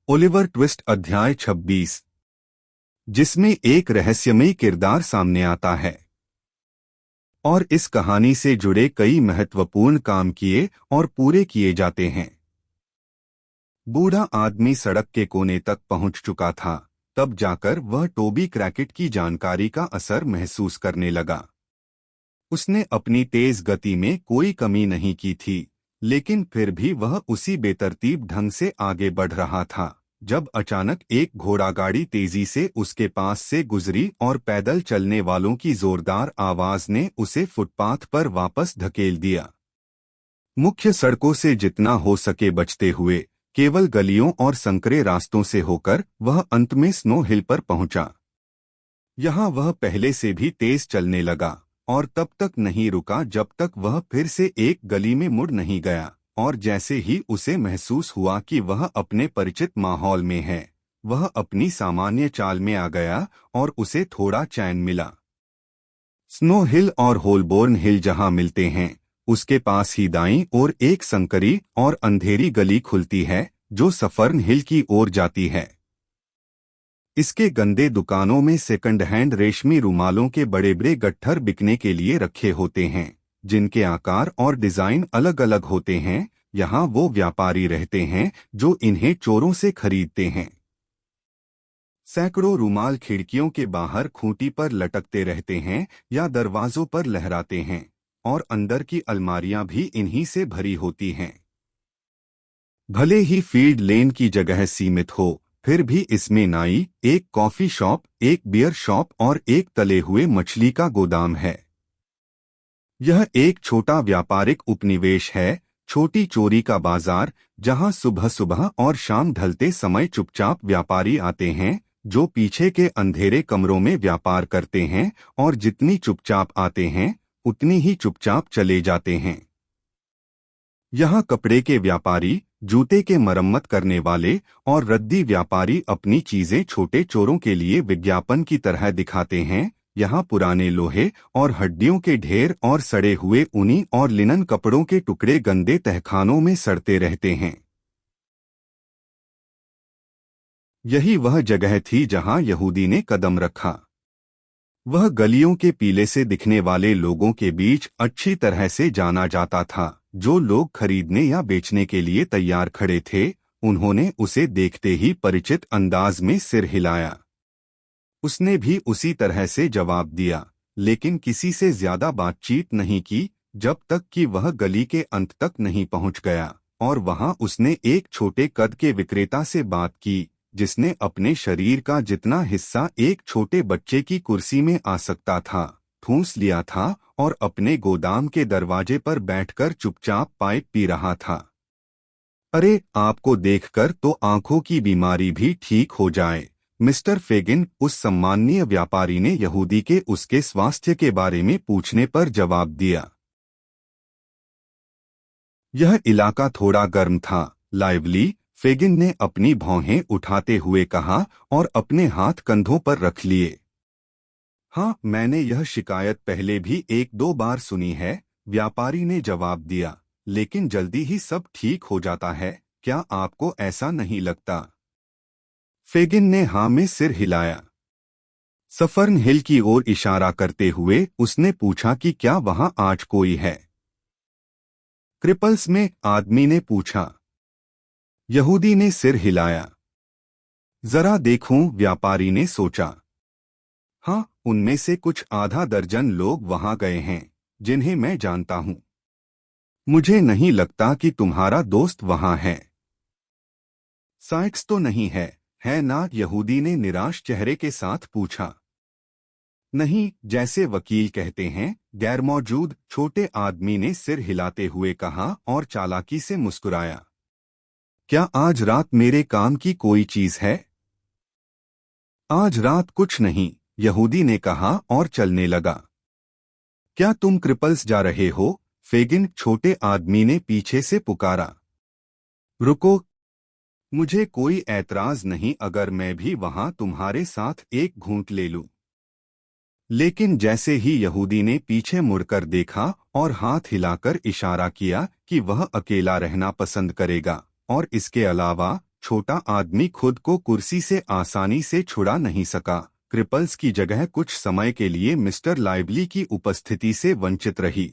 Oliver twist अध्याय 26, जिसमें एक रहस्यमयी किरदार सामने आता है और इस कहानी से जुड़े कई महत्वपूर्ण काम किए और पूरे किए जाते हैं। बूढ़ा आदमी सड़क के कोने तक पहुंच चुका था, तब जाकर वह टोबी क्रैकेट की जानकारी का असर महसूस करने लगा। उसने अपनी तेज गति में कोई कमी नहीं की थी, लेकिन फिर भी वह उसी बेतरतीब ढंग से आगे बढ़ रहा था जब अचानक एक घोड़ागाड़ी तेजी से उसके पास से गुजरी और पैदल चलने वालों की जोरदार आवाज ने उसे फुटपाथ पर वापस धकेल दिया। मुख्य सड़कों से जितना हो सके बचते हुए केवल गलियों और संकरे रास्तों से होकर वह अंत में स्नो हिल पर पहुंचा। यहाँ वह पहले से भी तेज चलने लगा और तब तक नहीं रुका जब तक वह फिर से एक गली में मुड़ नहीं गया, और जैसे ही उसे महसूस हुआ कि वह अपने परिचित माहौल में है, वह अपनी सामान्य चाल में आ गया और उसे थोड़ा चैन मिला। स्नो हिल और होलबोर्न हिल जहां मिलते हैं, उसके पास ही दाईं ओर एक संकरी और अंधेरी गली खुलती है जो सफर्न हिल की ओर जाती है। इसके गंदे दुकानों में सेकंड हैंड रेशमी रुमालों के बड़े बड़े गट्ठर बिकने के लिए रखे होते हैं, जिनके आकार और डिजाइन अलग अलग होते हैं। यहाँ वो व्यापारी रहते हैं जो इन्हें चोरों से खरीदते हैं। सैकड़ों रुमाल खिड़कियों के बाहर खूंटी पर लटकते रहते हैं या दरवाजों पर लहराते हैं, और अंदर की अलमारियां भी इन्हीं से भरी होती हैं। भले ही फील्ड लेन की जगह सीमित हो, फिर भी इसमें नाई, एक कॉफी शॉप, एक बियर शॉप और एक तले हुए मछली का गोदाम है। यह एक छोटा व्यापारिक उपनिवेश है, छोटी चोरी का बाजार, जहां सुबह सुबह और शाम ढलते समय चुपचाप व्यापारी आते हैं जो पीछे के अंधेरे कमरों में व्यापार करते हैं, और जितनी चुपचाप आते हैं उतनी ही चुपचाप चले जाते हैं। यहाँ कपड़े के व्यापारी, जूते के मरम्मत करने वाले और रद्दी व्यापारी अपनी चीजें छोटे चोरों के लिए विज्ञापन की तरह दिखाते हैं। यहाँ पुराने लोहे और हड्डियों के ढेर और सड़े हुए ऊनी और लिनन कपड़ों के टुकड़े गंदे तहखानों में सड़ते रहते हैं। यही वह जगह थी जहाँ यहूदी ने कदम रखा। वह गलियों के पीले से दिखने वाले लोगों के बीच अच्छी तरह से जाना जाता था। जो लोग खरीदने या बेचने के लिए तैयार खड़े थे, उन्होंने उसे देखते ही परिचित अंदाज में सिर हिलाया। उसने भी उसी तरह से जवाब दिया, लेकिन किसी से ज्यादा बातचीत नहीं की जब तक कि वह गली के अंत तक नहीं पहुंच गया, और वहां उसने एक छोटे कद के विक्रेता से बात की जिसने अपने शरीर का जितना हिस्सा एक छोटे बच्चे की कुर्सी में आ सकता था ठूंस लिया था और अपने गोदाम के दरवाजे पर बैठकर चुपचाप पाइप पी रहा था। अरे, आपको देखकर तो आंखों की बीमारी भी ठीक हो जाए, मिस्टर फेगिन, उस सम्माननीय व्यापारी ने यहूदी के उसके स्वास्थ्य के बारे में पूछने पर जवाब दिया। यह इलाका थोड़ा गर्म था, लाइवली, फेगिन ने अपनी भौहें उठाते हुए कहा और अपने हाथ कंधों पर रख लिए। हाँ, मैंने यह शिकायत पहले भी एक दो बार सुनी है, व्यापारी ने जवाब दिया, लेकिन जल्दी ही सब ठीक हो जाता है, क्या आपको ऐसा नहीं लगता? फेगिन ने हाँ में सिर हिलाया। सफर्न हिल की ओर इशारा करते हुए उसने पूछा कि क्या वहां आज कोई है? क्रिपल्स में, आदमी ने पूछा। यहूदी ने सिर हिलाया। जरा देखूं, व्यापारी ने सोचा। हाँ, उनमें से कुछ आधा दर्जन लोग वहां गए हैं जिन्हें मैं जानता हूं। मुझे नहीं लगता कि तुम्हारा दोस्त वहां है। साइक्स तो नहीं है ना? यहूदी ने निराश चेहरे के साथ पूछा। नहीं, जैसे वकील कहते हैं, गैर मौजूद, छोटे आदमी ने सिर हिलाते हुए कहा और चालाकी से मुस्कुराया। क्या आज रात मेरे काम की कोई चीज है? आज रात कुछ नहीं, यहूदी ने कहा और चलने लगा। क्या तुम क्रिपल्स जा रहे हो? फेगिन, छोटे आदमी ने पीछे से पुकारा। रुको, मुझे कोई ऐतराज नहीं अगर मैं भी वहां तुम्हारे साथ एक घूंट ले लूं। लेकिन जैसे ही यहूदी ने पीछे मुड़कर देखा और हाथ हिलाकर इशारा किया कि वह अकेला रहना पसंद करेगा, और इसके अलावा छोटा आदमी खुद को कुर्सी से आसानी से छुड़ा नहीं सका। क्रिपल्स की जगह कुछ समय के लिए मिस्टर लाइवली की उपस्थिति से वंचित रही।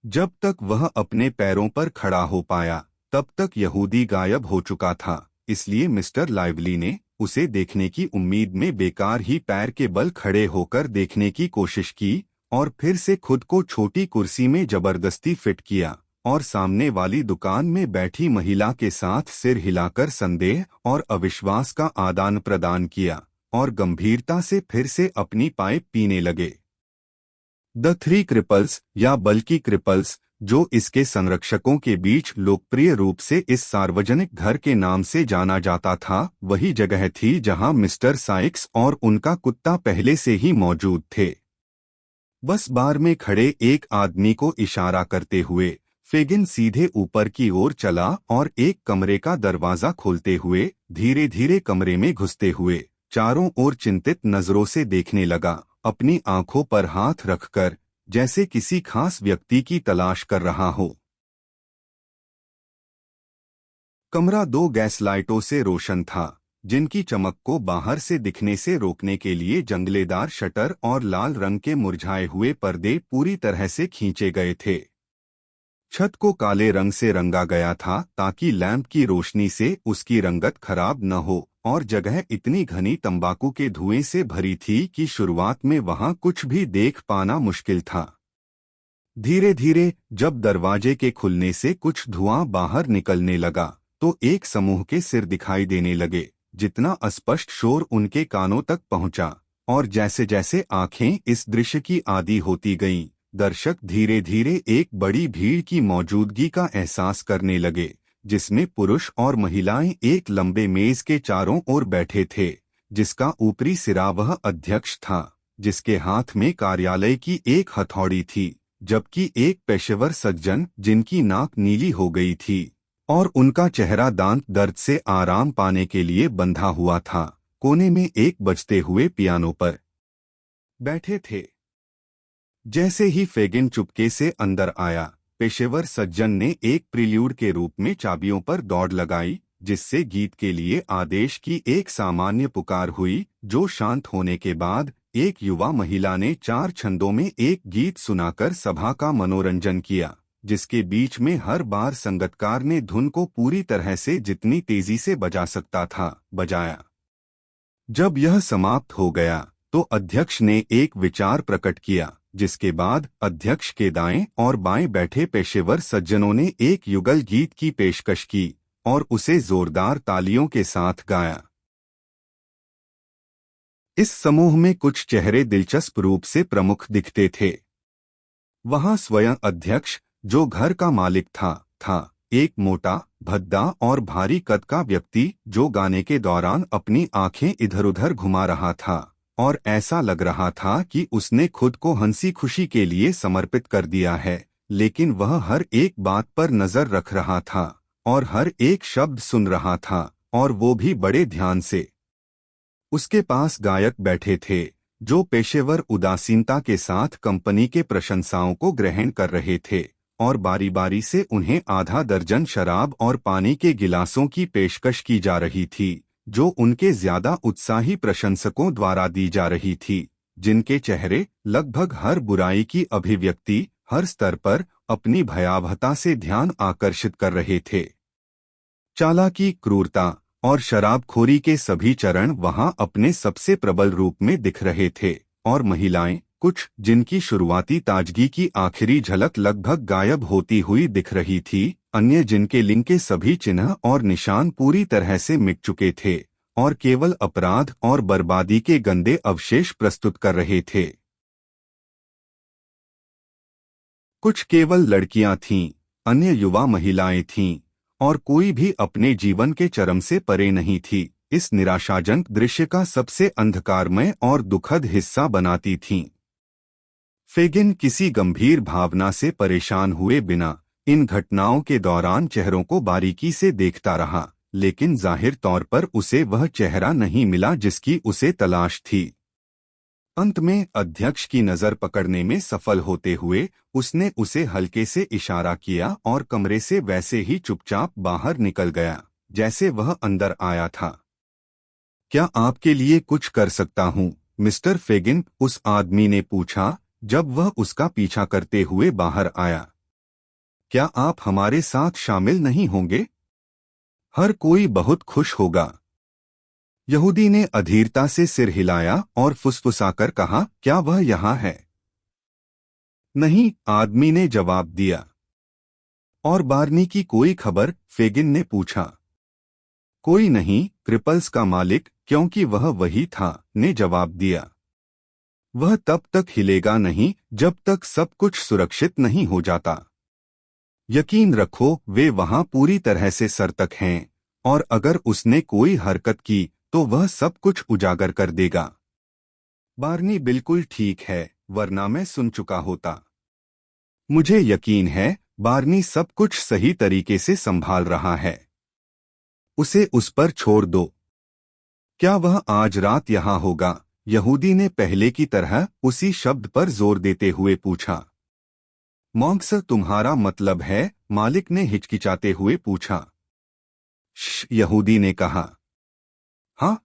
जब तक वह अपने पैरों पर खड़ा हो पाया तब तक यहूदी गायब हो चुका था, इसलिए मिस्टर लाइवली ने उसे देखने की उम्मीद में बेकार ही पैर के बल खड़े होकर देखने की कोशिश की और फिर से खुद को छोटी कुर्सी में जबरदस्ती फिट किया और सामने वाली दुकान में बैठी महिला के साथ सिर हिलाकर संदेह और अविश्वास का आदान प्रदान किया और गंभीरता से फिर से अपनी पाइप पीने लगे। द थ्री क्रिपल्स या बल्कि क्रिपल्स, जो इसके संरक्षकों के बीच लोकप्रिय रूप से इस सार्वजनिक घर के नाम से जाना जाता था, वही जगह थी जहां मिस्टर साइक्स और उनका कुत्ता पहले से ही मौजूद थे। बस बार में खड़े एक आदमी को इशारा करते हुए फेगिन सीधे ऊपर की ओर चला और एक कमरे का दरवाजा खोलते हुए धीरे धीरे कमरे में घुसते हुए चारों ओर चिंतित नजरों से देखने लगा, अपनी आंखों पर हाथ रखकर, जैसे किसी खास व्यक्ति की तलाश कर रहा हो। कमरा 2 गैस लाइटों से रोशन था, जिनकी चमक को बाहर से दिखने से रोकने के लिए जंगलेदार शटर और लाल रंग के मुरझाए हुए पर्दे पूरी तरह से खींचे गए थे। छत को काले रंग से रंगा गया था ताकि लैंप की रोशनी से उसकी रंगत खराब न हो, और जगह इतनी घनी तंबाकू के धुएं से भरी थी कि शुरुआत में वहां कुछ भी देख पाना मुश्किल था। धीरे धीरे जब दरवाजे के खुलने से कुछ धुआं बाहर निकलने लगा तो एक समूह के सिर दिखाई देने लगे, जितना अस्पष्ट शोर उनके कानों तक पहुंचा। और जैसे जैसे आंखें इस दृश्य की आदी होती गईं, दर्शक धीरे धीरे एक बड़ी भीड़ की मौजूदगी का एहसास करने लगे, जिसमें पुरुष और महिलाएं एक लंबे मेज के चारों ओर बैठे थे, जिसका ऊपरी सिरा वह अध्यक्ष था, जिसके हाथ में कार्यालय की एक हथौड़ी थी, जबकि एक पेशेवर सज्जन जिनकी नाक नीली हो गई थी और उनका चेहरा दांत दर्द से आराम पाने के लिए बंधा हुआ था, कोने में एक बजते हुए पियानो पर बैठे थे। जैसे ही फेगिन चुपके से अंदर आया, पेशेवर सज्जन ने एक प्रिल्यूड के रूप में चाबियों पर दौड़ लगाई, जिससे गीत के लिए आदेश की एक सामान्य पुकार हुई, जो शांत होने के बाद एक युवा महिला ने 4 छंदों में एक गीत सुनाकर सभा का मनोरंजन किया, जिसके बीच में हर बार संगतकार ने धुन को पूरी तरह से जितनी तेजी से बजा सकता था बजाया। जब यह समाप्त हो गया तो अध्यक्ष ने एक विचार प्रकट किया, जिसके बाद अध्यक्ष के दाएं और बाएं बैठे पेशेवर सज्जनों ने एक युगल गीत की पेशकश की और उसे जोरदार तालियों के साथ गाया। इस समूह में कुछ चेहरे दिलचस्प रूप से प्रमुख दिखते थे। वहां स्वयं अध्यक्ष, जो घर का मालिक था एक मोटा, भद्दा और भारी कद का व्यक्ति, जो गाने के दौरान अपनी आंखें इधर-उधर घुमा रहा था और ऐसा लग रहा था कि उसने खुद को हंसी खुशी के लिए समर्पित कर दिया है, लेकिन वह हर एक बात पर नजर रख रहा था और हर एक शब्द सुन रहा था, और वो भी बड़े ध्यान से। उसके पास गायक बैठे थे, जो पेशेवर उदासीनता के साथ कंपनी के प्रशंसाओं को ग्रहण कर रहे थे और बारी बारी से उन्हें आधा दर्जन शराब और पानी के गिलासों की पेशकश की जा रही थी, जो उनके ज्यादा उत्साही प्रशंसकों द्वारा दी जा रही थी, जिनके चेहरे लगभग हर बुराई की अभिव्यक्ति हर स्तर पर अपनी भयावहता से ध्यान आकर्षित कर रहे थे। चालाकी, क्रूरता और शराबखोरी के सभी चरण वहां अपने सबसे प्रबल रूप में दिख रहे थे, और महिलाएं, कुछ जिनकी शुरुआती ताजगी की आखिरी झलक लगभग गायब होती हुई दिख रही थी, अन्य जिनके लिंग के सभी चिन्ह और निशान पूरी तरह से मिट चुके थे और केवल अपराध और बर्बादी के गंदे अवशेष प्रस्तुत कर रहे थे। कुछ केवल लड़कियां थीं, अन्य युवा महिलाएं थीं, और कोई भी अपने जीवन के चरम से परे नहीं थी। इस निराशाजनक दृश्य का सबसे अंधकारमय और दुखद हिस्सा बनाती थीं। फेगिन किसी गंभीर भावना से परेशान हुए बिना इन घटनाओं के दौरान चेहरों को बारीकी से देखता रहा, लेकिन जाहिर तौर पर उसे वह चेहरा नहीं मिला जिसकी उसे तलाश थी। अंत में अध्यक्ष की नजर पकड़ने में सफल होते हुए उसने उसे हल्के से इशारा किया और कमरे से वैसे ही चुपचाप बाहर निकल गया। जैसे वह अंदर आया था। क्या आपके लिए कुछ कर सकता हूँ, मिस्टर फेगिन? उस आदमी ने पूछा जब वह उसका पीछा करते हुए बाहर आया। क्या आप हमारे साथ शामिल नहीं होंगे? हर कोई बहुत खुश होगा। यहूदी ने अधीरता से सिर हिलाया और फुसफुसाकर कहा, क्या वह यहाँ है? नहीं, आदमी ने जवाब दिया। और बार्नी की कोई खबर? फेगिन ने पूछा। कोई नहीं, क्रिपल्स का मालिक, क्योंकि वह वही था, ने जवाब दिया। वह तब तक हिलेगा नहीं जब तक सब कुछ सुरक्षित नहीं हो जाता। यकीन रखो, वे वहां पूरी तरह से सर्तक हैं, और अगर उसने कोई हरकत की तो वह सब कुछ उजागर कर देगा। बार्नी बिल्कुल ठीक है, वरना मैं सुन चुका होता। मुझे यकीन है बार्नी सब कुछ सही तरीके से संभाल रहा है। उसे उस पर छोड़ दो। क्या वह आज रात यहाँ होगा? यहूदी ने पहले की तरह उसी शब्द पर जोर देते हुए पूछा। मॉन्क्स, तुम्हारा मतलब है? मालिक ने हिचकिचाते हुए पूछा। यहूदी ने कहा। हाँ,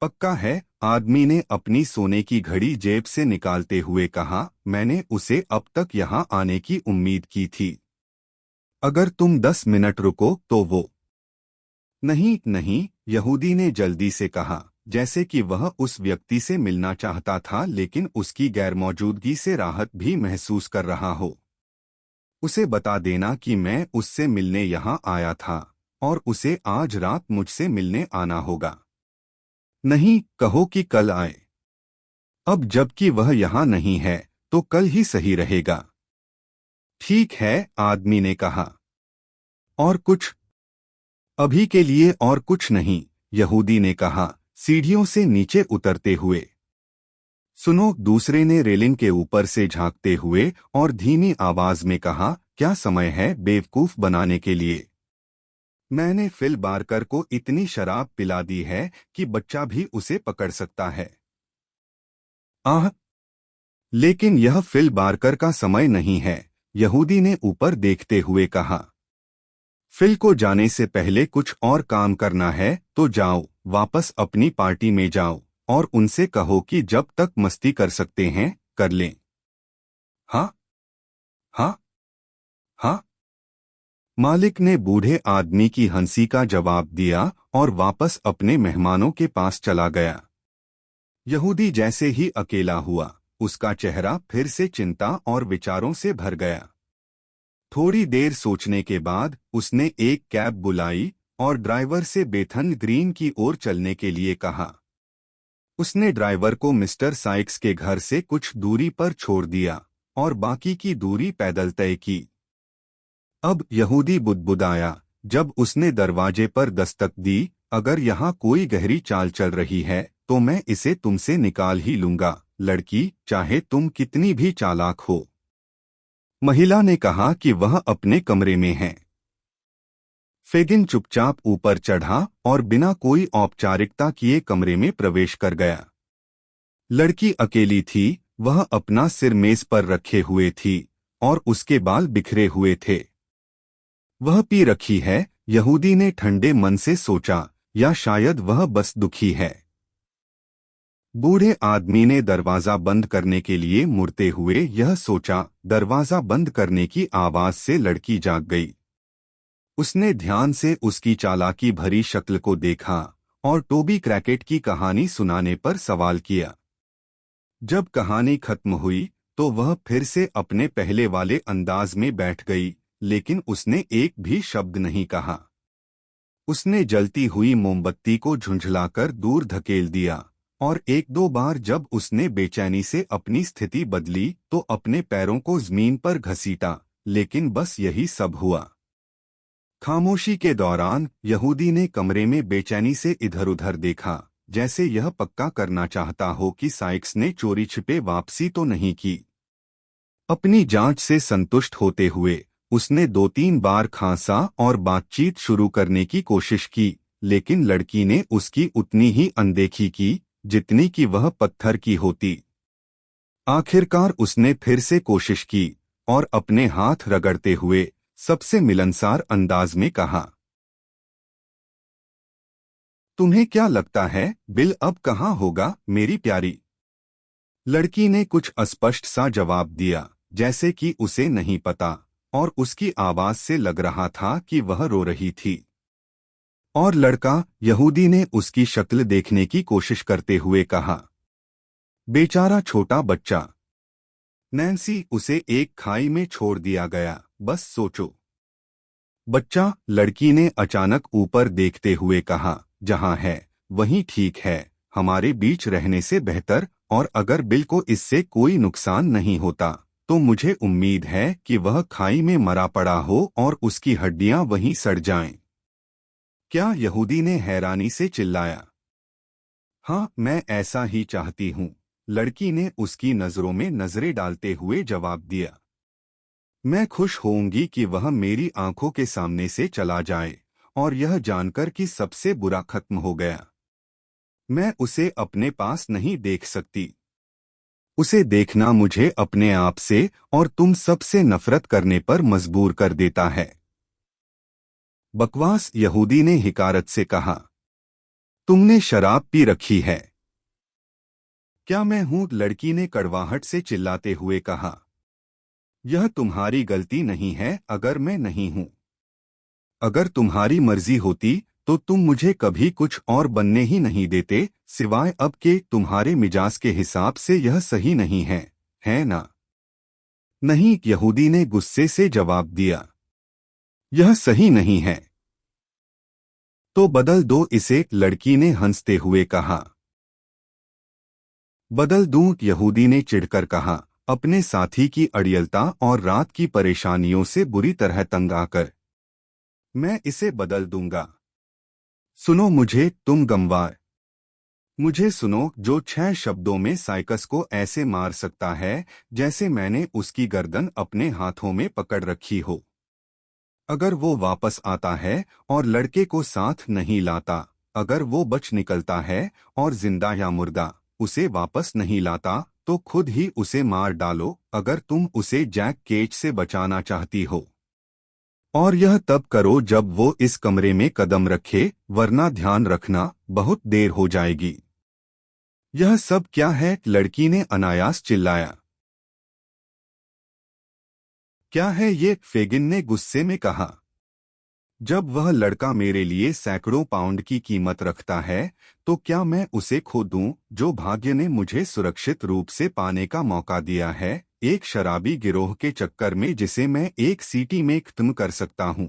पक्का है, आदमी ने अपनी सोने की घड़ी जेब से निकालते हुए कहा। मैंने उसे अब तक यहाँ आने की उम्मीद की थी। अगर तुम 10 मिनट रुको तो वो। नहीं नहीं, यहूदी ने जल्दी से कहा, जैसे कि वह उस व्यक्ति से मिलना चाहता था लेकिन उसकी गैरमौजूदगी से राहत भी महसूस कर रहा हो। उसे बता देना कि मैं उससे मिलने यहाँ आया था और उसे आज रात मुझसे मिलने आना होगा। नहीं, कहो कि कल आए। अब जबकि वह यहाँ नहीं है तो कल ही सही रहेगा। ठीक है, आदमी ने कहा। और कुछ? अभी के लिए और कुछ नहीं, यहूदी ने कहा, सीढ़ियों से नीचे उतरते हुए। सुनो, दूसरे ने रेलिंग के ऊपर से झांकते हुए और धीमी आवाज में कहा, क्या समय है बेवकूफ बनाने के लिए? मैंने फिल बारकर को इतनी शराब पिला दी है कि बच्चा भी उसे पकड़ सकता है। आह! लेकिन यह फिल बारकर का समय नहीं है, यहूदी ने ऊपर देखते हुए कहा। फिल को जाने से पहले कुछ और काम करना है तो जाओ, वापस अपनी पार्टी में जाओ और उनसे कहो कि जब तक मस्ती कर सकते हैं कर लें। हाँ हाँ हाँ, मालिक ने बूढ़े आदमी की हंसी का जवाब दिया और वापस अपने मेहमानों के पास चला गया। यहूदी जैसे ही अकेला हुआ, उसका चेहरा फिर से चिंता और विचारों से भर गया। थोड़ी देर सोचने के बाद उसने एक कैब बुलाई और ड्राइवर से बेथन ग्रीन की ओर चलने के लिए कहा। उसने ड्राइवर को मिस्टर साइक्स के घर से कुछ दूरी पर छोड़ दिया और बाकी की दूरी पैदल तय की। अब यहूदी बुदबुदाया जब उसने दरवाजे पर दस्तक दी, अगर यहाँ कोई गहरी चाल चल रही है तो मैं इसे तुमसे निकाल ही लूंगा, लड़की, चाहे तुम कितनी भी चालाक हो। महिला ने कहा कि वह अपने कमरे में है। फेगिन चुपचाप ऊपर चढ़ा और बिना कोई औपचारिकता किए कमरे में प्रवेश कर गया। लड़की अकेली थी, वह अपना सिर मेज पर रखे हुए थी और उसके बाल बिखरे हुए थे। वह पी रखी है, यहूदी ने ठंडे मन से सोचा, या शायद वह बस दुखी है। बूढ़े आदमी ने दरवाजा बंद करने के लिए मुड़ते हुए यह सोचा। दरवाजा बंद करने की आवाज से लड़की जाग गई। उसने ध्यान से उसकी चालाकी भरी शक्ल को देखा और टोबी क्रैकेट की कहानी सुनाने पर सवाल किया। जब कहानी खत्म हुई तो वह फिर से अपने पहले वाले अंदाज में बैठ गई, लेकिन उसने एक भी शब्द नहीं कहा। उसने जलती हुई मोमबत्ती को झुंझलाकर दूर धकेल दिया और एक दो बार जब उसने बेचैनी से अपनी स्थिति बदली तो अपने पैरों को जमीन पर घसीटा, लेकिन बस यही सब हुआ। खामोशी के दौरान यहूदी ने कमरे में बेचैनी से इधर-उधर देखा, जैसे यह पक्का करना चाहता हो कि साइक्स ने चोरी छिपे वापसी तो नहीं की। अपनी जांच से संतुष्ट होते हुए उसने 2-3 बार खांसा और बातचीत शुरू करने की कोशिश की, लेकिन लड़की ने उसकी उतनी ही अनदेखी की जितनी कि वह पत्थर की होती। आखिरकार उसने फिर से कोशिश की और अपने हाथ रगड़ते हुए सबसे मिलनसार अंदाज में कहा, तुम्हें क्या लगता है बिल अब कहाँ होगा मेरी प्यारी? लड़की ने कुछ अस्पष्ट सा जवाब दिया, जैसे कि उसे नहीं पता, और उसकी आवाज से लग रहा था कि वह रो रही थी। और लड़का यहूदी ने उसकी शक्ल देखने की कोशिश करते हुए कहा, बेचारा छोटा बच्चा। नैन्सी, उसे एक खाई में छोड़ दिया गया, बस सोचो। बच्चा, लड़की ने अचानक ऊपर देखते हुए कहा, जहां है वहीं ठीक है, हमारे बीच रहने से बेहतर, और अगर बिल को इससे कोई नुकसान नहीं होता तो मुझे उम्मीद है कि वह खाई में मरा पड़ा हो और उसकी हड्डियां वहीं सड़ जाएं। क्या? यहूदी ने हैरानी से चिल्लाया। हाँ, मैं ऐसा ही चाहती हूँ, लड़की ने उसकी नजरों में नजरें डालते हुए जवाब दिया। मैं खुश होऊंगी कि वह मेरी आंखों के सामने से चला जाए, और यह जानकर कि सबसे बुरा खत्म हो गया। मैं उसे अपने पास नहीं देख सकती। उसे देखना मुझे अपने आप से और तुम सबसे नफरत करने पर मजबूर कर देता है। बकवास, यहूदी ने हिकारत से कहा। तुमने शराब पी रखी है। क्या मैं हूं? लड़की ने कड़वाहट से चिल्लाते हुए कहा। यह तुम्हारी गलती नहीं है अगर मैं नहीं हूं। अगर तुम्हारी मर्जी होती तो तुम मुझे कभी कुछ और बनने ही नहीं देते, सिवाय अब के तुम्हारे मिजाज के हिसाब से यह सही नहीं है ना? नहीं, यहूदी ने गुस्से से जवाब दिया। यह सही नहीं है तो बदल दो इसे, लड़की ने हंसते हुए कहा। बदल दूं? यहूदी ने चिढ़कर कहा, अपने साथी की अड़ियलता और रात की परेशानियों से बुरी तरह तंग आकर। मैं इसे बदल दूंगा। सुनो मुझे, तुम गंवार। मुझे सुनो, जो 6 शब्दों में साइकस को ऐसे मार सकता है जैसे मैंने उसकी गर्दन अपने हाथों में पकड़ रखी हो। अगर वो वापस आता है और लड़के को साथ नहीं लाता, अगर वो बच निकलता है और जिंदा या मुर्दा उसे वापस नहीं लाता, तो खुद ही उसे मार डालो अगर तुम उसे जैक केज से बचाना चाहती हो। और यह तब करो जब वो इस कमरे में कदम रखे, वरना ध्यान रखना बहुत देर हो जाएगी। यह सब क्या है? लड़की ने अनायास चिल्लाया। क्या है ये? फेगिन ने गुस्से में कहा। जब वह लड़का मेरे लिए सैकड़ों पाउंड की कीमत रखता है, तो क्या मैं उसे खो दूं जो भाग्य ने मुझे सुरक्षित रूप से पाने का मौका दिया है, एक शराबी गिरोह के चक्कर में जिसे मैं एक सीटी में खत्म कर सकता हूं?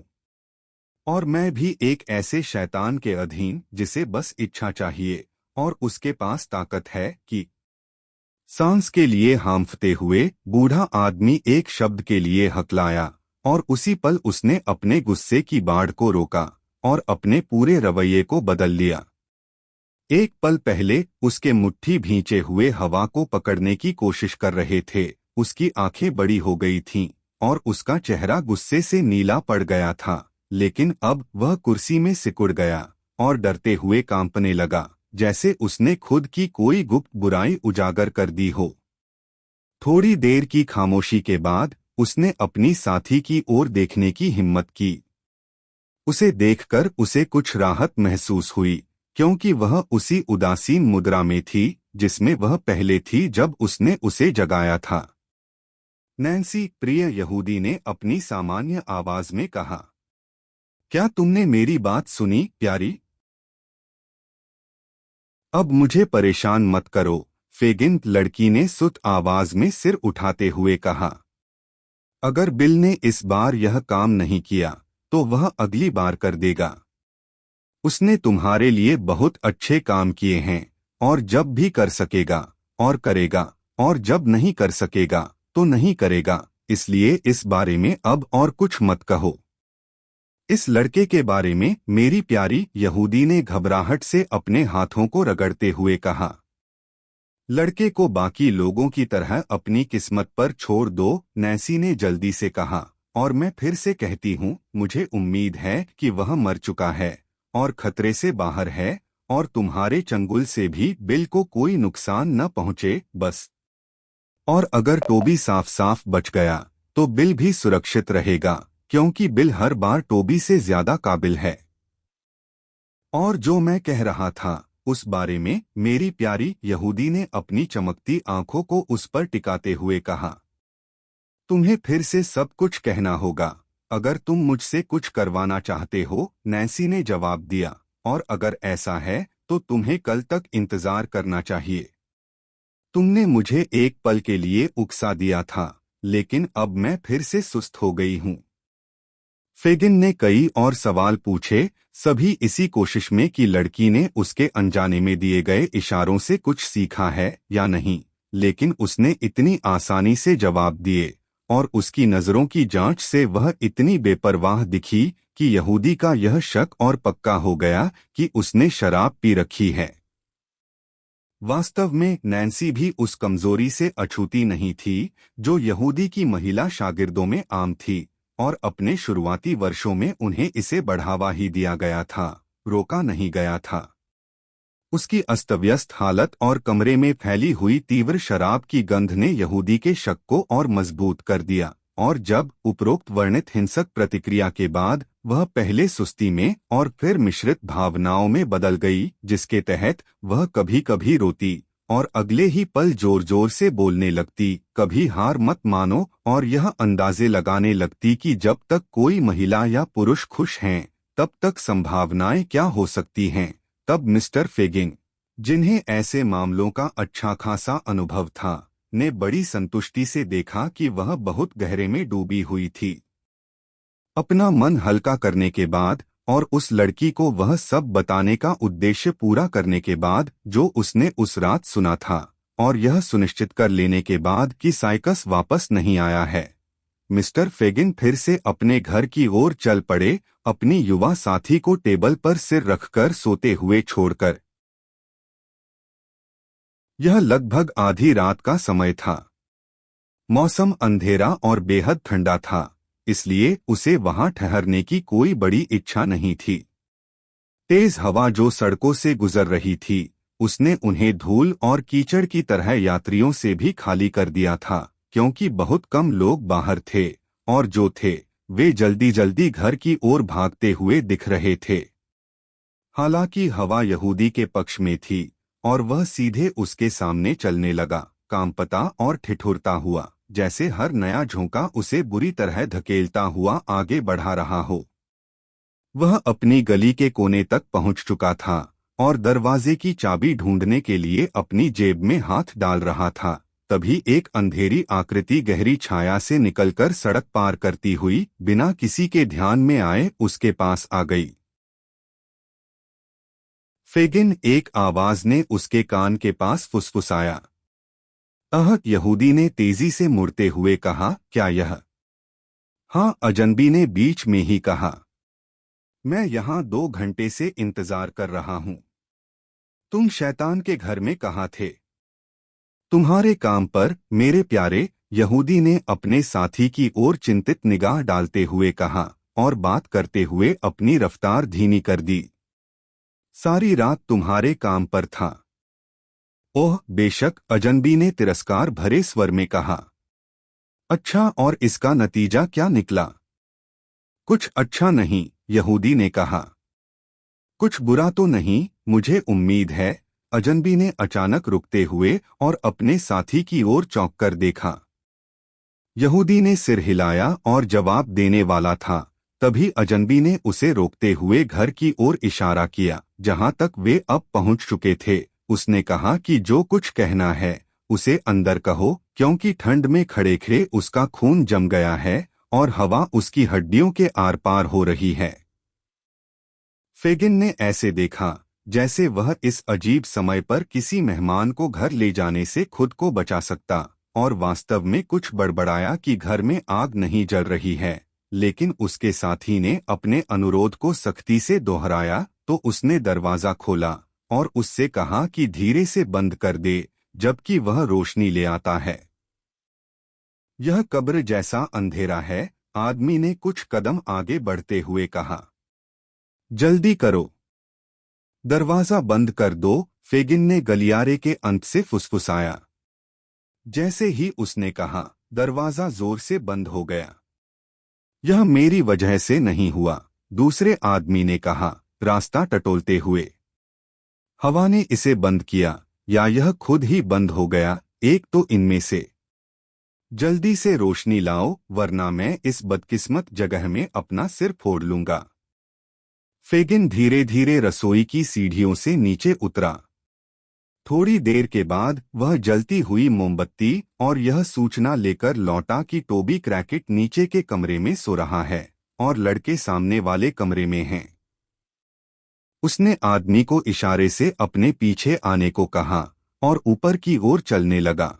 और मैं भी एक ऐसे शैतान के अधीन जिसे बस इच्छा चाहिए, और उसके पास ताकत है कि सांस के लिए हांफते हुए बूढ़ा आदमी एक शब्द के लिए हकलाया, और उसी पल उसने अपने गुस्से की बाढ़ को रोका और अपने पूरे रवैये को बदल लिया। एक पल पहले उसके मुट्ठी भींचे हुए हवा को पकड़ने की कोशिश कर रहे थे, उसकी आंखें बड़ी हो गई थीं और उसका चेहरा गुस्से से नीला पड़ गया था, लेकिन अब वह कुर्सी में सिकुड़ गया और डरते हुए कांपने लगा, जैसे उसने खुद की कोई गुप्त बुराई उजागर कर दी हो। थोड़ी देर की खामोशी के बाद उसने अपनी साथी की ओर देखने की हिम्मत की। उसे देखकर उसे कुछ राहत महसूस हुई, क्योंकि वह उसी उदासीन मुद्रा में थी जिसमें वह पहले थी जब उसने उसे जगाया था। नैन्सी, प्रिय, यहूदी ने अपनी सामान्य आवाज में कहा। क्या तुमने मेरी बात सुनी, प्यारी? अब मुझे परेशान मत करो, फेगिन, लड़की ने सुत आवाज में सिर उठाते हुए कहा। अगर बिल ने इस बार यह काम नहीं किया तो वह अगली बार कर देगा। उसने तुम्हारे लिए बहुत अच्छे काम किए हैं, और जब भी कर सकेगा और करेगा, और जब नहीं कर सकेगा तो नहीं करेगा, इसलिए इस बारे में अब और कुछ मत कहो। इस लड़के के बारे में, मेरी प्यारी, यहूदी ने घबराहट से अपने हाथों को रगड़ते हुए कहा। लड़के को बाकी लोगों की तरह अपनी किस्मत पर छोड़ दो, नैन्सी ने जल्दी से कहा, और मैं फिर से कहती हूँ, मुझे उम्मीद है कि वह मर चुका है और खतरे से बाहर है, और तुम्हारे चंगुल से भी बिल को कोई नुकसान न पहुँचे, बस। और अगर टोबी साफ साफ बच गया तो बिल भी सुरक्षित रहेगा, क्योंकि बिल हर बार टोबी से ज्यादा काबिल है। और जो मैं कह रहा था उस बारे में, मेरी प्यारी, यहूदी ने अपनी चमकती आंखों को उस पर टिकाते हुए कहा। तुम्हें फिर से सब कुछ कहना होगा अगर तुम मुझसे कुछ करवाना चाहते हो, नैन्सी ने जवाब दिया, और अगर ऐसा है तो तुम्हें कल तक इंतजार करना चाहिए। तुमने मुझे एक पल के लिए उकसा दिया था, लेकिन अब मैं फिर से सुस्त हो गई हूँ। फेगिन ने कई और सवाल पूछे, सभी इसी कोशिश में कि लड़की ने उसके अनजाने में दिए गए इशारों से कुछ सीखा है या नहीं, लेकिन उसने इतनी आसानी से जवाब दिए और उसकी नजरों की जांच से वह इतनी बेपरवाह दिखी कि यहूदी का यह शक और पक्का हो गया कि उसने शराब पी रखी है। वास्तव में नैन्सी भी उस कमजोरी से अछूती नहीं थी जो यहूदी की महिला शागिर्दों में आम थी, और अपने शुरुआती वर्षों में उन्हें इसे बढ़ावा ही दिया गया था, रोका नहीं गया था। उसकी अस्तव्यस्त हालत और कमरे में फैली हुई तीव्र शराब की गंध ने यहूदी के शक को और मजबूत कर दिया, और जब उपरोक्त वर्णित हिंसक प्रतिक्रिया के बाद वह पहले सुस्ती में और फिर मिश्रित भावनाओं में बदल गई, जिसके तहत वह कभी कभी रोती और अगले ही पल जोर जोर से बोलने लगती, कभी हार मत मानो, और यह अंदाजे लगाने लगती कि जब तक कोई महिला या पुरुष खुश हैं तब तक संभावनाएं क्या हो सकती हैं। तब मिस्टर फेगिन, जिन्हें ऐसे मामलों का अच्छा खासा अनुभव था, ने बड़ी संतुष्टि से देखा कि वह बहुत गहरे में डूबी हुई थी। अपना मन हल्का करने के बाद और उस लड़की को वह सब बताने का उद्देश्य पूरा करने के बाद जो उसने उस रात सुना था, और यह सुनिश्चित कर लेने के बाद कि साइकस वापस नहीं आया है, मिस्टर फेगिन फिर से अपने घर की ओर चल पड़े, अपनी युवा साथी को टेबल पर सिर रखकर सोते हुए छोड़कर। यह लगभग आधी रात का समय था। मौसम अंधेरा और बेहद ठंडा था, इसलिए उसे वहां ठहरने की कोई बड़ी इच्छा नहीं थी। तेज हवा जो सड़कों से गुजर रही थी, उसने उन्हें धूल और कीचड़ की तरह यात्रियों से भी खाली कर दिया था, क्योंकि बहुत कम लोग बाहर थे, और जो थे वे जल्दी जल्दी घर की ओर भागते हुए दिख रहे थे। हालांकि हवा यहूदी के पक्ष में थी, और वह सीधे उसके सामने चलने लगा, कांपता और ठिठुरता हुआ, जैसे हर नया झोंका उसे बुरी तरह धकेलता हुआ आगे बढ़ा रहा हो। वह अपनी गली के कोने तक पहुंच चुका था और दरवाजे की चाबी ढूंढने के लिए अपनी जेब में हाथ डाल रहा था, तभी एक अंधेरी आकृति गहरी छाया से निकलकर सड़क पार करती हुई बिना किसी के ध्यान में आए उसके पास आ गई। फेगिन, एक आवाज ने उसके कान के पास फुसफुसाया। यहूदी ने तेजी से मुड़ते हुए कहा, क्या यह? हाँ, अजनबी ने बीच में ही कहा। मैं यहाँ 2 घंटे से इंतजार कर रहा हूँ। तुम शैतान के घर में कहाँ थे? तुम्हारे काम पर, मेरे प्यारे, यहूदी ने अपने साथी की ओर चिंतित निगाह डालते हुए कहा, और बात करते हुए अपनी रफ्तार धीमी कर दी। सारी रात तुम्हारे काम पर था। ओह बेशक, अजनबी ने तिरस्कार भरे स्वर में कहा। अच्छा, और इसका नतीजा क्या निकला? कुछ अच्छा नहीं, यहूदी ने कहा। कुछ बुरा तो नहीं, मुझे उम्मीद है। अजनबी ने अचानक रुकते हुए और अपने साथी की ओर चौंक कर देखा। यहूदी ने सिर हिलाया और जवाब देने वाला था, तभी अजनबी ने उसे रोकते हुए घर की ओर इशारा किया, जहां तक वे अब पहुंच चुके थे। उसने कहा कि जो कुछ कहना है उसे अंदर कहो, क्योंकि ठंड में खड़े खड़े उसका खून जम गया है और हवा उसकी हड्डियों के आर पार हो रही है। फेगिन ने ऐसे देखा जैसे वह इस अजीब समय पर किसी मेहमान को घर ले जाने से खुद को बचा सकता, और वास्तव में कुछ बड़बड़ाया कि घर में आग नहीं जल रही है, लेकिन उसके साथी ने अपने अनुरोध को सख्ती से दोहराया तो उसने दरवाजा खोला और उससे कहा कि धीरे से बंद कर दे, जबकि वह रोशनी ले आता है। यह कब्र जैसा अंधेरा है, आदमी ने कुछ कदम आगे बढ़ते हुए कहा। जल्दी करो, दरवाजा बंद कर दो, फेगिन ने गलियारे के अंत से फुसफुसाया। जैसे ही उसने कहा, दरवाजा जोर से बंद हो गया। यह मेरी वजह से नहीं हुआ, दूसरे आदमी ने कहा, रास्ता टटोलते हुए। हवा ने इसे बंद किया या यह खुद ही बंद हो गया, एक तो इनमें से। जल्दी से रोशनी लाओ, वरना मैं इस बदकिस्मत जगह में अपना सिर फोड़ लूंगा। फेगिन धीरे धीरे रसोई की सीढ़ियों से नीचे उतरा। थोड़ी देर के बाद वह जलती हुई मोमबत्ती और यह सूचना लेकर लौटा कि टोबी क्रैकेट नीचे के कमरे में सो रहा है और लड़के सामने वाले कमरे में हैं। उसने आदमी को इशारे से अपने पीछे आने को कहा और ऊपर की ओर चलने लगा।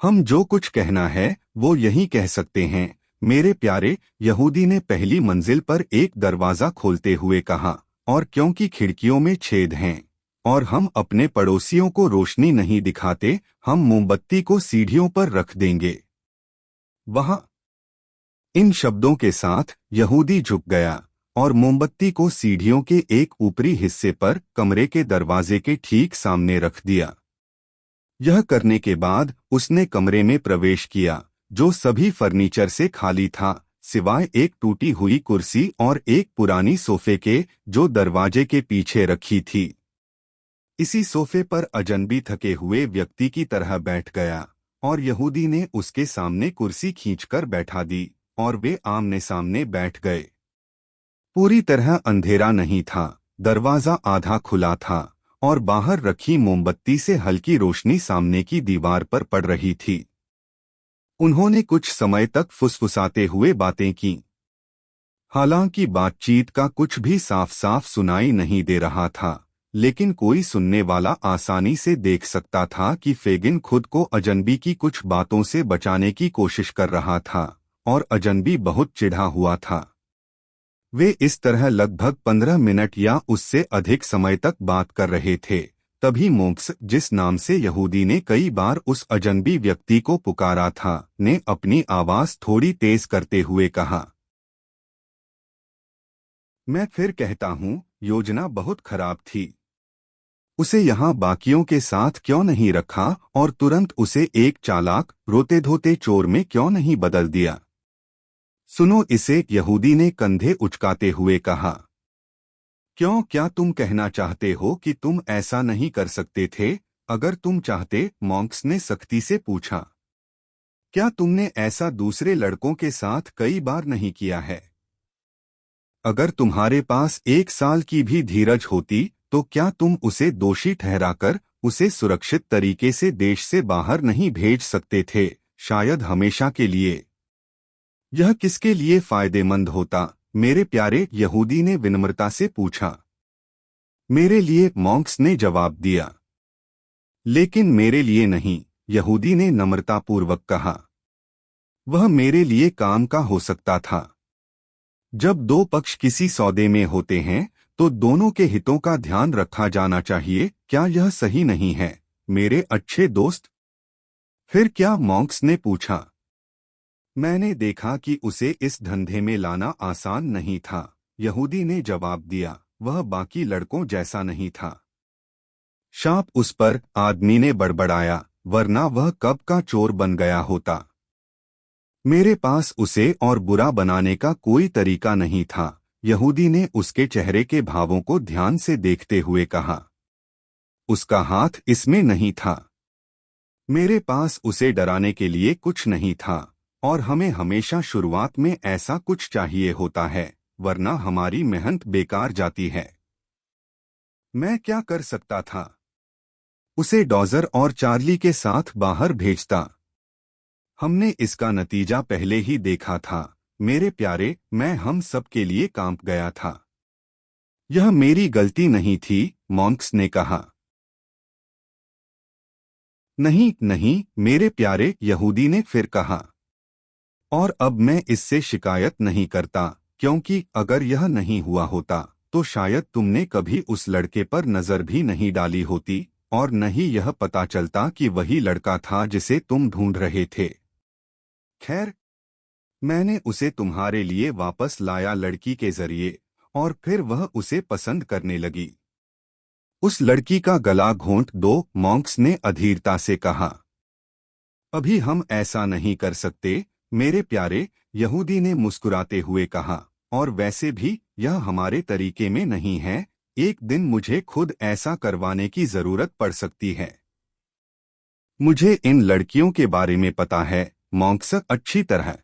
हम जो कुछ कहना है वो यही कह सकते हैं, मेरे प्यारे, यहूदी ने पहली मंजिल पर एक दरवाजा खोलते हुए कहा, और क्योंकि खिड़कियों में छेद हैं और हम अपने पड़ोसियों को रोशनी नहीं दिखाते, हम मोमबत्ती को सीढ़ियों पर रख देंगे वहां। इन शब्दों के साथ यहूदी झुक गया और मोमबत्ती को सीढ़ियों के एक ऊपरी हिस्से पर कमरे के दरवाजे के ठीक सामने रख दिया। यह करने के बाद उसने कमरे में प्रवेश किया, जो सभी फर्नीचर से खाली था, सिवाय एक टूटी हुई कुर्सी और एक पुरानी सोफे के जो दरवाजे के पीछे रखी थी। इसी सोफे पर अजनबी थके हुए व्यक्ति की तरह बैठ गया और यहूदी ने उसके सामने कुर्सी खींचकर बैठा दी और वे आमने सामने बैठ गए। पूरी तरह अंधेरा नहीं था, दरवाजा आधा खुला था और बाहर रखी मोमबत्ती से हल्की रोशनी सामने की दीवार पर पड़ रही थी। उन्होंने कुछ समय तक फुसफुसाते हुए बातें की। हालांकि बातचीत का कुछ भी साफ साफ सुनाई नहीं दे रहा था, लेकिन कोई सुनने वाला आसानी से देख सकता था कि फेगिन खुद को अजनबी की कुछ बातों से बचाने की कोशिश कर रहा था और अजनबी बहुत चिढ़ा हुआ था। वे इस तरह लगभग 15 मिनट या उससे अधिक समय तक बात कर रहे थे। तभी मोंक्स, जिस नाम से यहूदी ने कई बार उस अजनबी व्यक्ति को पुकारा था, ने अपनी आवाज थोड़ी तेज करते हुए कहा, मैं फिर कहता हूँ, योजना बहुत खराब थी। उसे यहाँ बाकियों के साथ क्यों नहीं रखा और तुरंत उसे एक चालाक, रोते धोते चोर में क्यों नहीं बदल दिया? सुनो इसे, यहूदी ने कंधे उचकाते हुए कहा। क्यों, क्या तुम कहना चाहते हो कि तुम ऐसा नहीं कर सकते थे? अगर तुम चाहते, मॉन्क्स ने सख्ती से पूछा। क्या तुमने ऐसा दूसरे लड़कों के साथ कई बार नहीं किया है? अगर तुम्हारे पास 1 साल की भी धीरज होती तो क्या तुम उसे दोषी ठहराकर उसे सुरक्षित तरीके से देश से बाहर नहीं भेज सकते थे, शायद हमेशा के लिए? यह किसके लिए फायदेमंद होता, मेरे प्यारे? यहूदी ने विनम्रता से पूछा। मेरे लिए, मॉन्क्स ने जवाब दिया। लेकिन मेरे लिए नहीं, यहूदी ने नम्रतापूर्वक कहा। वह मेरे लिए काम का हो सकता था। जब दो पक्ष किसी सौदे में होते हैं तो दोनों के हितों का ध्यान रखा जाना चाहिए, क्या यह सही नहीं है, मेरे अच्छे दोस्त? फिर क्या, मॉन्क्स ने पूछा। मैंने देखा कि उसे इस धंधे में लाना आसान नहीं था, यहूदी ने जवाब दिया। वह बाकी लड़कों जैसा नहीं था। शाप उस पर, आदमी ने बड़बड़ाया, वरना वह कब का चोर बन गया होता। मेरे पास उसे और बुरा बनाने का कोई तरीका नहीं था, यहूदी ने उसके चेहरे के भावों को ध्यान से देखते हुए कहा। उसका हाथ इसमें नहीं था। मेरे पास उसे डराने के लिए कुछ नहीं था और हमें हमेशा शुरुआत में ऐसा कुछ चाहिए होता है, वरना हमारी मेहनत बेकार जाती है। मैं क्या कर सकता था? उसे डॉजर और चार्ली के साथ बाहर भेजता। हमने इसका नतीजा पहले ही देखा था, मेरे प्यारे, मैं हम सब के लिए कांप गया था। यह मेरी गलती नहीं थी, मॉन्क्स ने कहा। नहीं नहीं मेरे प्यारे, यहूदी ने फिर कहा। और अब मैं इससे शिकायत नहीं करता, क्योंकि अगर यह नहीं हुआ होता तो शायद तुमने कभी उस लड़के पर नजर भी नहीं डाली होती और न ही यह पता चलता कि वही लड़का था जिसे तुम ढूंढ रहे थे। खैर, मैंने उसे तुम्हारे लिए वापस लाया लड़की के जरिए, और फिर वह उसे पसंद करने लगी। उस लड़की का गला घोंट दो, मॉन्क्स ने अधीरता से कहा। अभी हम ऐसा नहीं कर सकते, मेरे प्यारे, यहूदी ने मुस्कुराते हुए कहा। और वैसे भी यह हमारे तरीके में नहीं है। एक दिन मुझे खुद ऐसा करवाने की जरूरत पड़ सकती है। मुझे इन लड़कियों के बारे में पता है, मॉन्क्स, अच्छी तरह।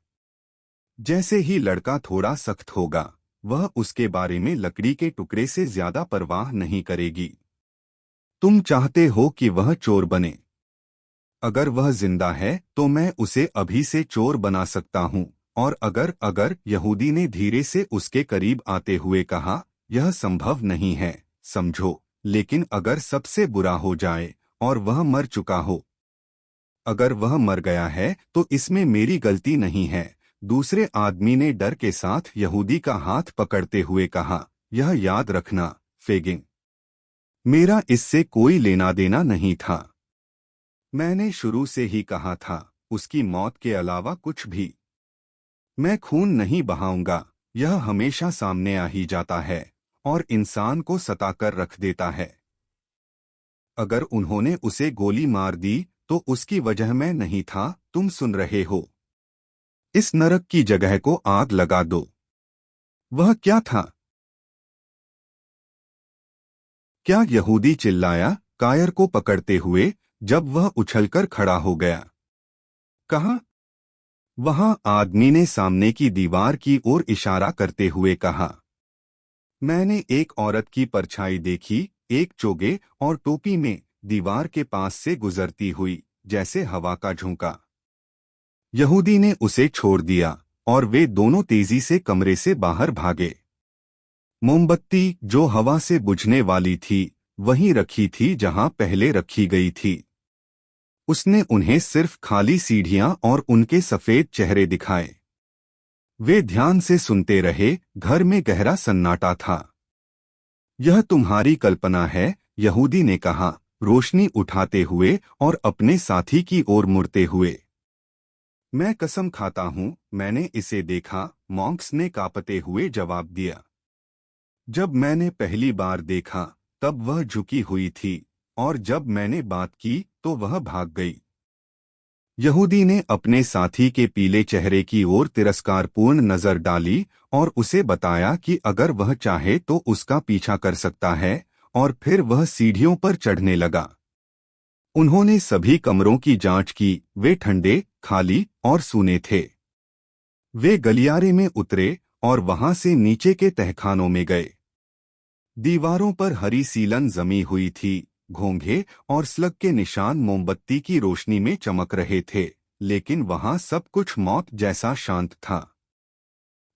जैसे ही लड़का थोड़ा सख्त होगा, वह उसके बारे में लकड़ी के टुकड़े से ज्यादा परवाह नहीं करेगी। तुम चाहते हो कि वह चोर बने। अगर वह जिंदा है तो मैं उसे अभी से चोर बना सकता हूँ। और अगर अगर यहूदी ने धीरे से उसके करीब आते हुए कहा, यह संभव नहीं है, समझो। लेकिन अगर सबसे बुरा हो जाए और वह मर चुका हो। अगर वह मर गया है तो इसमें मेरी गलती नहीं है। दूसरे आदमी ने डर के साथ यहूदी का हाथ पकड़ते हुए कहा, यह याद रखना, फेगिंग, मेरा इससे कोई लेना देना नहीं था। मैंने शुरू से ही कहा था, उसकी मौत के अलावा कुछ भी। मैं खून नहीं बहाऊंगा। यह हमेशा सामने आ ही जाता है और इंसान को सताकर रख देता है। अगर उन्होंने उसे गोली मार दी तो उसकी वजह मैं नहीं था, तुम सुन रहे हो। इस नरक की जगह को आग लगा दो। वह क्या था? क्या यहूदी चिल्लाया, कायर को पकड़ते हुए, जब वह उछलकर खड़ा हो गया। कहाँ? वहां आदमी ने सामने की दीवार की ओर इशारा करते हुए कहा। मैंने एक औरत की परछाई देखी, एक चोगे और टोपी में, दीवार के पास से गुजरती हुई, जैसे हवा का झोंका। यहूदी ने उसे छोड़ दिया और वे दोनों तेजी से कमरे से बाहर भागे। मोमबत्ती जो हवा से बुझने वाली थी, वहीं रखी थी जहां पहले रखी गई थी। उसने उन्हें सिर्फ खाली सीढ़ियां और उनके सफेद चेहरे दिखाए। वे ध्यान से सुनते रहे। घर में गहरा सन्नाटा था। यह तुम्हारी कल्पना है, यहूदी ने कहा, रोशनी उठाते हुए और अपने साथी की ओर मुड़ते हुए। मैं कसम खाता हूं, मैंने इसे देखा, मॉन्क्स ने कांपते हुए जवाब दिया। जब मैंने पहली बार देखा तब वह झुकी हुई थी, और जब मैंने बात की तो वह भाग गई। यहूदी ने अपने साथी के पीले चेहरे की ओर तिरस्कारपूर्ण नजर डाली और उसे बताया कि अगर वह चाहे तो उसका पीछा कर सकता है, और फिर वह सीढ़ियों पर चढ़ने लगा। उन्होंने सभी कमरों की जांच की, वे ठंडे, खाली और सूने थे। वे गलियारे में उतरे और वहां से नीचे के तहखानों में गए। दीवारों पर हरी सीलन जमी हुई थी, घोंघे और स्लग के निशान मोमबत्ती की रोशनी में चमक रहे थे, लेकिन वहां सब कुछ मौत जैसा शांत था।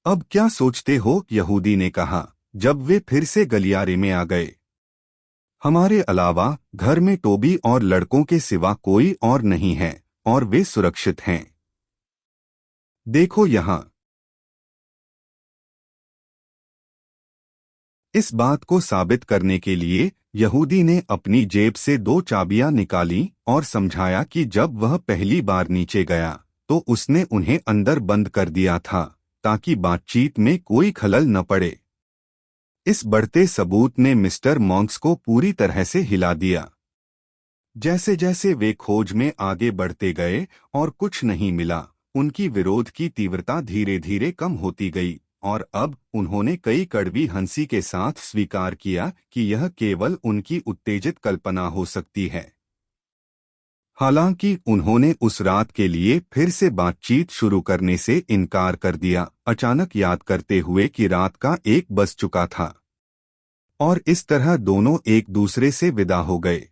अब क्या सोचते हो? यहूदी ने कहा, जब वे फिर से गलियारे में आ गए। हमारे अलावा घर में टोबी और लड़कों के सिवा कोई और नहीं है, और वे सुरक्षित हैं। देखो यहाँ। इस बात को साबित करने के लिए यहूदी ने अपनी जेब से 2 चाबियां निकाली और समझाया कि जब वह पहली बार नीचे गया तो उसने उन्हें अंदर बंद कर दिया था, ताकि बातचीत में कोई खलल न पड़े। इस बढ़ते सबूत ने मिस्टर मॉन्क्स को पूरी तरह से हिला दिया। जैसे जैसे वे खोज में आगे बढ़ते गए और कुछ नहीं मिला, उनकी विरोध की तीव्रता धीरे धीरे कम होती गई, और अब उन्होंने कई कड़वी हंसी के साथ स्वीकार किया कि यह केवल उनकी उत्तेजित कल्पना हो सकती है। हालांकि उन्होंने उस रात के लिए फिर से बातचीत शुरू करने से इनकार कर दिया, अचानक याद करते हुए कि रात का 1 बज चुका था। और इस तरह दोनों एक दूसरे से विदा हो गए।